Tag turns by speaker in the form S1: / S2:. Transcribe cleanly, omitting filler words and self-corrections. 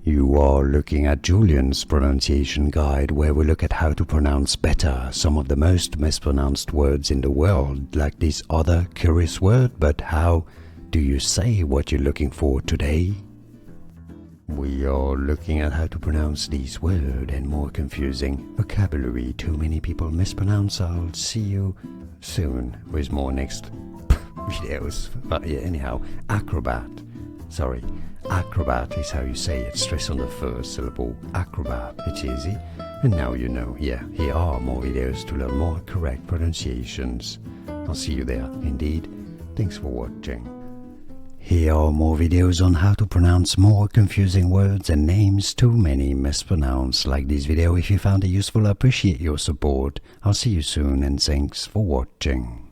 S1: You are looking at Julian's pronunciation guide, where we look at how to pronounce better some of the most mispronounced words in the world, like this other curious word. But how do you say what you're looking for today? We are looking at how to pronounce these words and more confusing vocabulary too many people mispronounce. I'll see you soon with more next videos. But yeah, anyhow, Acrobat. Sorry, Acrobat is how you say it. Stress on the first syllable. Acrobat. It's easy. And now you know. Yeah, here are more videos to learn more correct pronunciations. I'll see you there. Indeed. Thanks for watching. Here are more videos on how to pronounce more confusing words and names too many mispronounced. Like this video if you found it useful. I appreciate your support. I'll see you soon and thanks for watching.